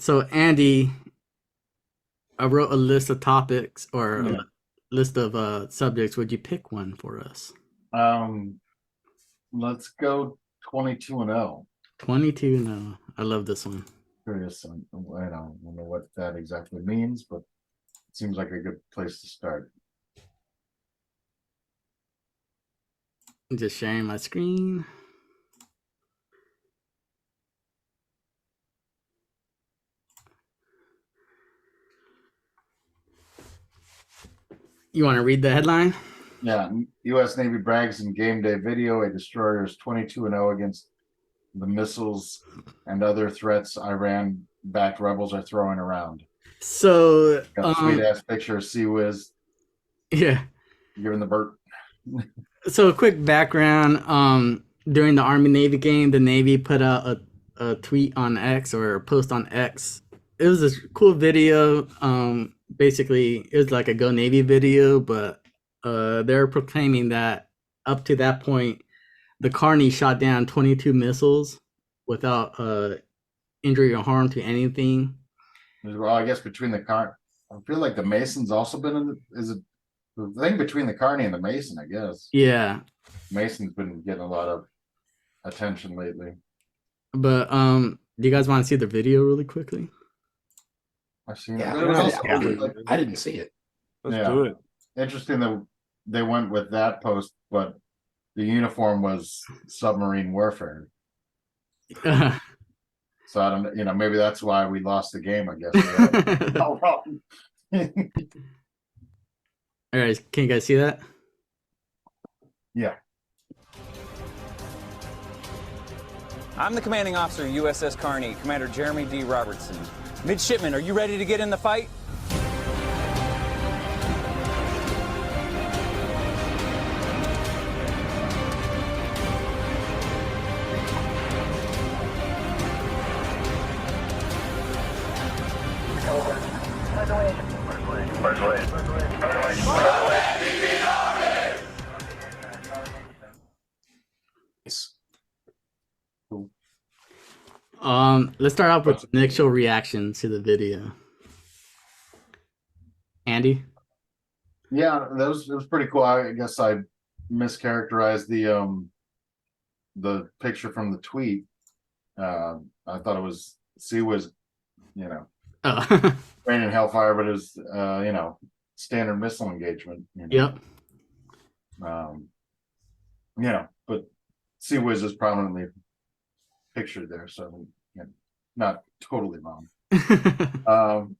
So Andy, I wrote a list of topics or a Yeah. list of subjects. Would you pick one for us? Um, let's go 22 and 0. 22. No, I love this one. Curious. I don't know what that exactly means, but it seems like a good place to start. I'm just sharing my screen. You want to read the headline? Yeah, U.S. Navy brags in game day video. A destroyer is 22 and 0 against the missiles and other threats Iran-backed rebels are throwing around. So, Got a sweet ass picture of Sea Whiz yeah. giving the bird. So a quick background. During the Army Navy game, the Navy put out a tweet on X or a post on X. It was a cool video. Basically, it was like a Go Navy video, but they're proclaiming that up to that point, the Carney shot down 22 missiles without injury or harm to anything. Well, I guess between the car, I feel like the Mason's also been in. Is it the thing between the Carney and the Mason? I guess Yeah, Mason's been getting a lot of attention lately. but do you guys want to see the video really quickly? I've seen it, Yeah, but it was also like, I didn't see it. Let's do it. interesting that they went with that post, but the uniform was submarine warfare. So I don't, maybe that's why we lost the game. I guess. No problem. All right, can you guys see that? Yeah. I'm the commanding officer of USS Carney, Commander Jeremy D. Robertson. Midshipmen, are you ready to get in the fight? Let's start off with initial reaction to the video. Andy? Yeah, it was pretty cool. I guess I mischaracterized the picture from the tweet. I thought it was Sea was, Oh. raining hellfire, but it was standard missile engagement. Yep. But Sea Whiz is prominently pictured there, so not totally wrong.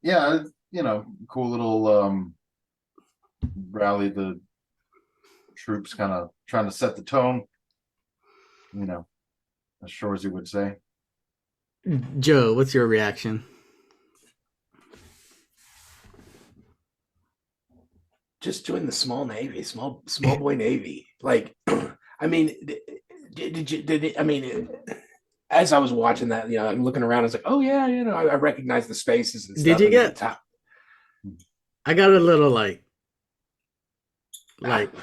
Yeah, cool little rally. The troops kind of trying to set the tone, as sure as you would say. Joe, what's your reaction? Just join the small Navy, small boy Navy. Like, I mean, as I was watching that, I'm looking around, I was like, oh yeah, I recognize the spaces and stuff. Did you get? Top. I got a little like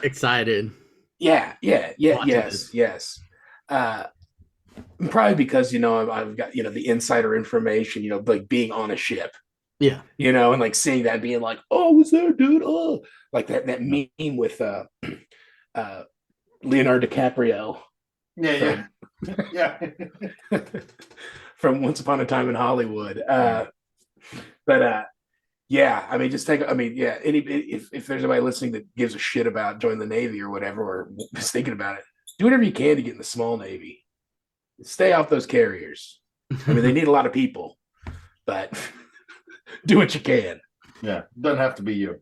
excited. Yeah, Watching yes. Probably because I've got the insider information, like being on a ship. Yeah. And like seeing that, being like, oh, was there, dude? Oh, like that meme with Leonardo DiCaprio. Yeah. Yeah. From Once Upon a Time in Hollywood. Yeah, I mean, if there's anybody listening that gives a shit about joining the Navy or whatever, or is thinking about it, do whatever you can to get in the small Navy. Stay off those carriers. I mean, they need a lot of people, but do what you can. Yeah, doesn't have to be you.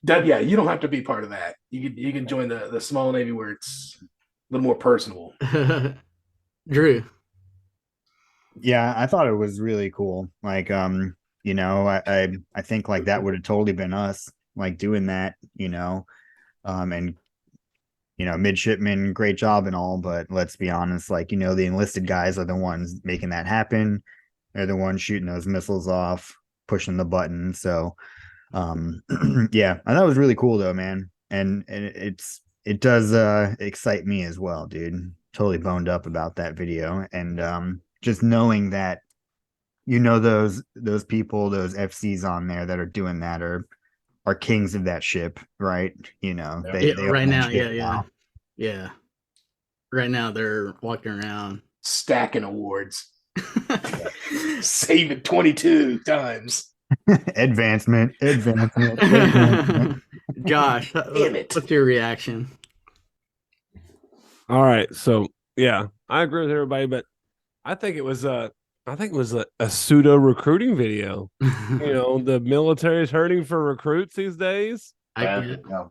Yeah, you don't have to be part of that. You can join the small Navy where it's a little more personable. Drew. Yeah, I thought it was really cool. Like, I think like that would have totally been us, like doing that, and midshipmen, great job and all, but let's be honest, like, the enlisted guys are the ones making that happen. They're the ones shooting those missiles off, pushing the button. So, yeah, I thought it was really cool though, man. And it does excite me as well, dude. Totally boned up about that video. And just knowing that you know, those people, those FCs on there that are doing that are kings of that ship, right? You know, Yeah. they Yeah, own right that now, ship yeah, yeah, now. yeah. Right now, they're walking around. Stacking awards. Save it 22 times. Advancement, advancement. Josh, Damn it. what's your reaction? All right, so yeah, I agree with everybody, but I think it was a pseudo recruiting video. You know, the military is hurting for recruits these days, Bad, yeah.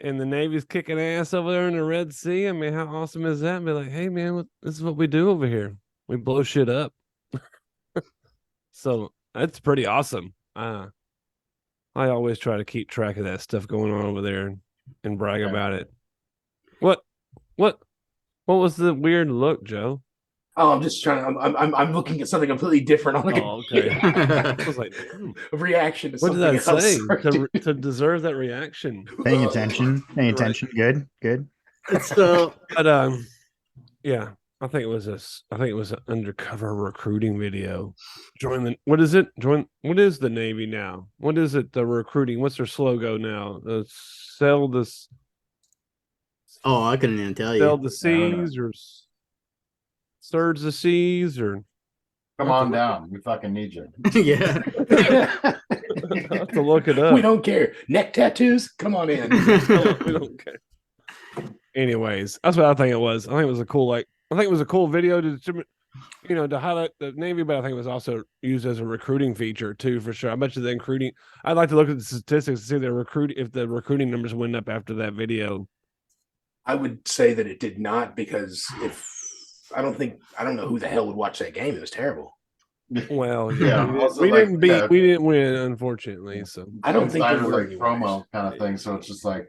and the Navy's kicking ass over there in the Red Sea. I mean, how awesome is that? Be like, hey man, this is what we do over here. We blow shit up. So that's pretty awesome. I always try to keep track of that stuff going on over there and brag Yeah. about it. What what was the weird look, Joe? Oh, I'm just trying. I'm looking at something completely different on the Oh, okay. computer. I was like, damn, A reaction to what did something I say else. to deserve that reaction? Paying attention, paying Right. attention. Good, good. So, But yeah, I think it was an undercover recruiting video. What is it? What is the Navy now? What is it? The recruiting? What's their slogan now? Sell this, oh, I couldn't even tell sell you. the seas, or surge the seas, or Come on down. We fucking need you. Yeah. I have to look it up. We don't care. Neck tattoos? Come on in. We don't care. Anyways, that's what I think it was. I think it was a cool video to highlight the Navy, but I think it was also used as a recruiting feature too, for sure. I bet you the recruiting. I'd like to look at the statistics to see if the recruiting numbers went up after that video. I would say that it did not, because I don't know who the hell would watch that game. It was terrible. Well, Yeah, yeah, also, we like, didn't beat, yeah. we didn't win, unfortunately. So I don't think there Insider, were like any promo winners. kind of thing. So it's just like,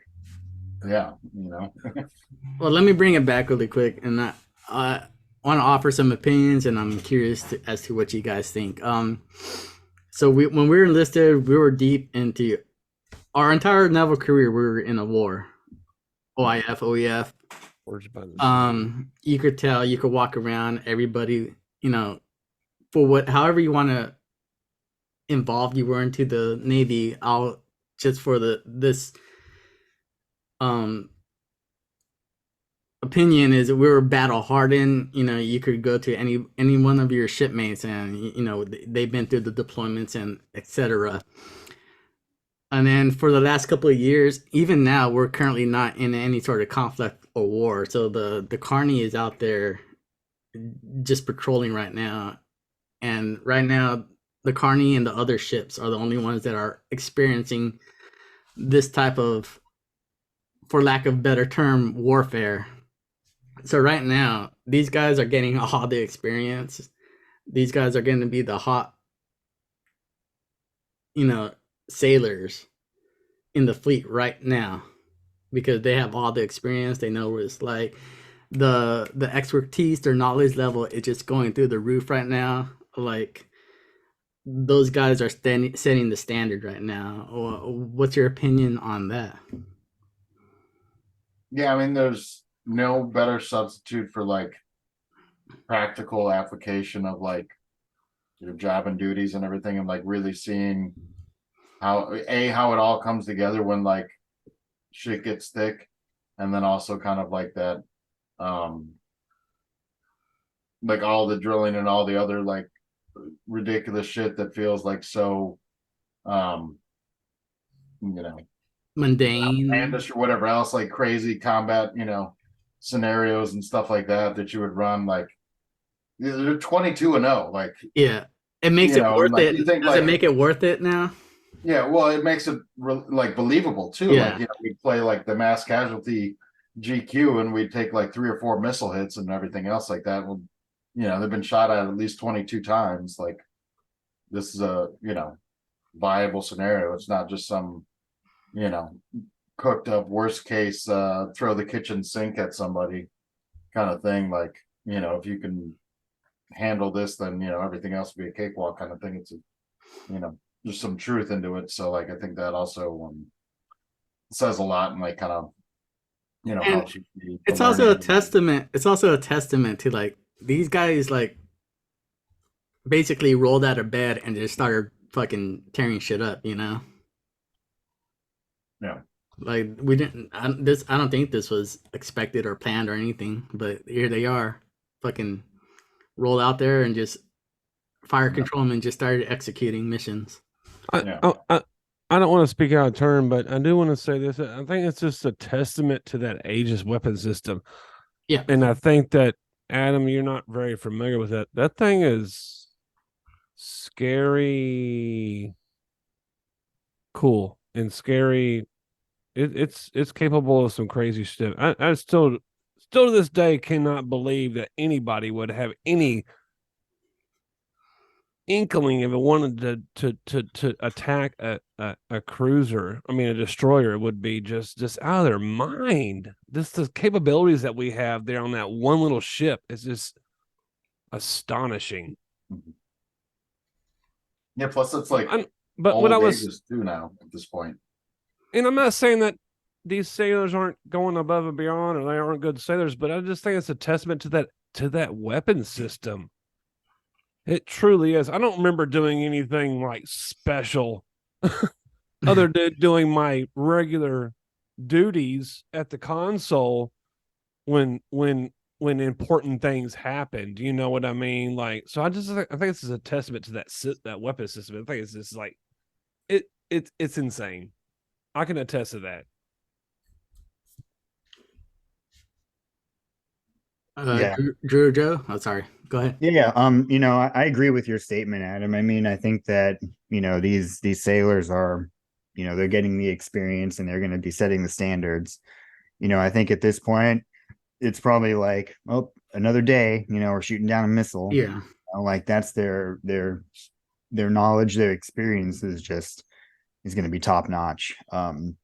yeah, Well, let me bring it back really quick, and I want to offer some opinions, and I'm curious as to what you guys think. So when we were enlisted, we were deep into our entire naval career. We were in a war, OIF, OEF. You could tell, you could walk around, everybody, for however you want to involved you were into the Navy. I'll just for this opinion is that we were battle hardened. You could go to any one of your shipmates, and they've been through the deployments and etc. And then for the last couple of years, even now, we're currently not in any sort of conflict or war. So the Carney is out there just patrolling right now, and right now the Carney and the other ships are the only ones that are experiencing this type of, for lack of a better term, warfare. So right now, these guys are getting all the experience. These guys are going to be the hot, sailors in the fleet right now, because they have all the experience. They know what it's like. The expertise, their knowledge level is just going through the roof right now. Like, those guys are setting the standard right now. What's your opinion on that? yeah. I mean, there's no better substitute for like practical application of like your job and duties and everything, and like really seeing how it all comes together when like shit gets thick, and then also kind of like that, like all the drilling and all the other like ridiculous shit that feels like so Mundane, outlandish or whatever else, like crazy combat scenarios and stuff like that you would run. Like they're 22-0, like, yeah, it makes it worth like, it. you think, Does like, it make it worth it now? yeah, well, it makes it like believable too. Yeah. Like, we play like the mass casualty GQ, and we take like 3 or 4 missile hits and everything else like that. Well, they've been shot at least 22 times. Like, this is a viable scenario. It's not just some cooked up worst case throw the kitchen sink at somebody kind of thing. Like, if you can handle this, then everything else will be a cakewalk kind of thing. It's there's some truth into it. So like, I think that also says a lot, and like kind of helps you. It's also a testament. It's also a testament to like these guys, like basically rolled out of bed and just started fucking tearing shit up, you know? Yeah. Like we didn't. I don't think this was expected or planned or anything. But here they are, fucking rolled out there and just fire Yeah. controlmen just started executing missions. Yeah. I don't want to speak out of turn, but I do want to say this. I think it's just a testament to that Aegis weapon system. Yeah. And I think that, Adam, you're not very familiar with that. That thing is scary, cool, and scary. It's capable of some crazy stuff. I still to this day cannot believe that anybody would have any inkling if it wanted to attack a cruiser. I mean, a destroyer would be just out of their mind. The capabilities that we have there on that one little ship is just astonishing. Yeah, plus it's like but old what I was Aegis too now at this point. And I'm not saying that these sailors aren't going above and beyond or they aren't good sailors, but I just think it's a testament to that weapon system. It truly is. I don't remember doing anything like special other than doing my regular duties at the console when important things happened. You know what I mean? Like, so I think this is a testament to that weapon system. I think it's just like it's insane. I can attest to that. Yeah. Drew Joe. Oh, sorry. Go ahead. Yeah, I agree with your statement, Adam. I mean, I think that, these sailors are, they're getting the experience and they're going to be setting the standards. I think at this point, it's probably like, oh, another day, we're shooting down a missile. Yeah. Like that's their knowledge, their experience is going to be top notch. And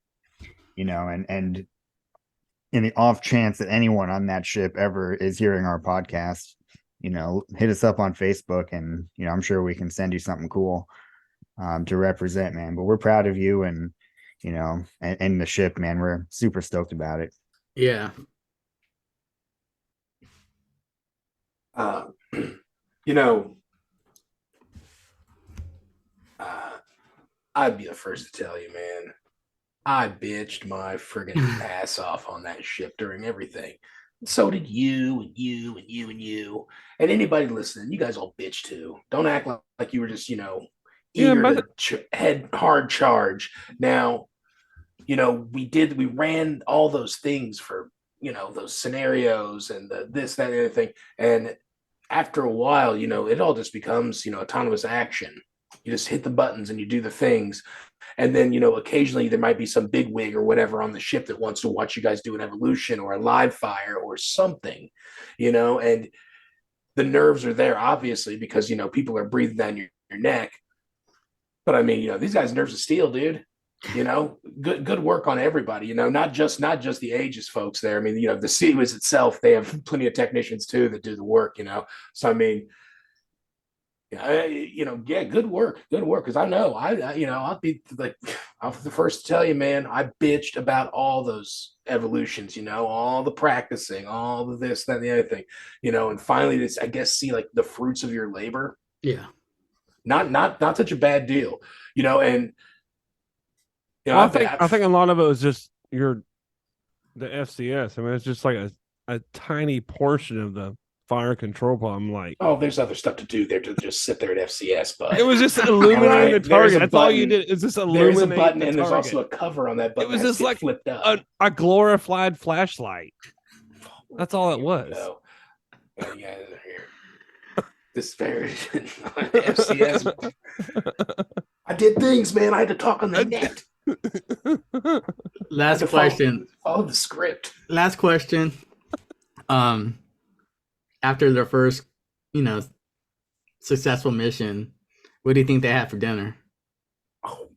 in the off chance that anyone on that ship ever is hearing our podcast, hit us up on Facebook and, I'm sure we can send you something cool to represent, man. But we're proud of you and, and the ship, man. We're super stoked about it. Yeah. I'd be the first to tell you, man. I bitched my friggin' ass off on that ship during everything. So did you and you and you and you. And anybody listening, you guys all bitch too. Don't act like you were just, eager to head hard charge. Now, we ran all those things for, those scenarios and this, that, and the other thing. And after a while, it all just becomes, autonomous action. You just hit the buttons and you do the things. And then, occasionally there might be some big wig or whatever on the ship that wants to watch you guys do an evolution or a live fire or something, and the nerves are there, obviously, because, people are breathing down your neck. But I mean, these guys' nerves of steel, dude. Good work on everybody, not just the Aegis folks there. I mean, the Seaways itself, they have plenty of technicians too that do the work, So I mean, good work. Because I know I'll be like, I'm the first to tell you, man, I bitched about all those evolutions, all the practicing, all the this, that, and the other thing, and finally this, I guess, see like the fruits of your labor. Yeah. Not such a bad deal, and I think a lot of it was just the FCS. I mean, it's just like a tiny portion of the fire control problem. Like, oh, there's other stuff to do there to just sit there at FCS, but it was just illuminating the target. That's all you did. It's just illuminating there's a button, and there's target. also a cover on that button. It was just like flipped up. a glorified flashlight. That's all it was. Yeah, you guys are here. This very FCS. I did things, man. I had to talk on the net. Last question. Follow the script. Last question. After their first, successful mission, what do you think they had for dinner? Oh,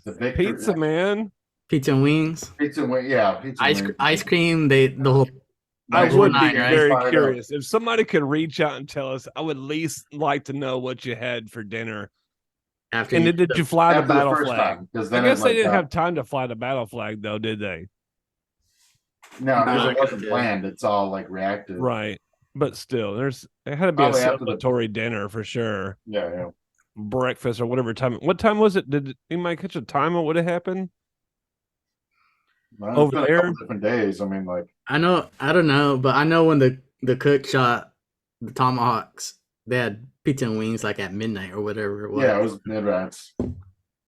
The big pizza, man. Pizza and wings. Pizza and wings, yeah. Pizza and wings. Ice cream. The whole. I would be right? very curious if somebody could reach out and tell us. I would at least like to know what you had for dinner. Did you fly the battle flag? I guess they didn't have time to fly the battle flag, though, did they? No, because it wasn't planned. It's all like reactive. Right. but still, it had to be Probably a after the- celebratory dinner for sure. Yeah. Breakfast or whatever time. What time was it? Did anybody catch a time of what had happened? Well, Over it's been a there? couple different days. I mean, like, I don't know, but I know when the cook shot the tomahawks, they had pizza and wings like at midnight or whatever it was. yeah, it was mid-rats.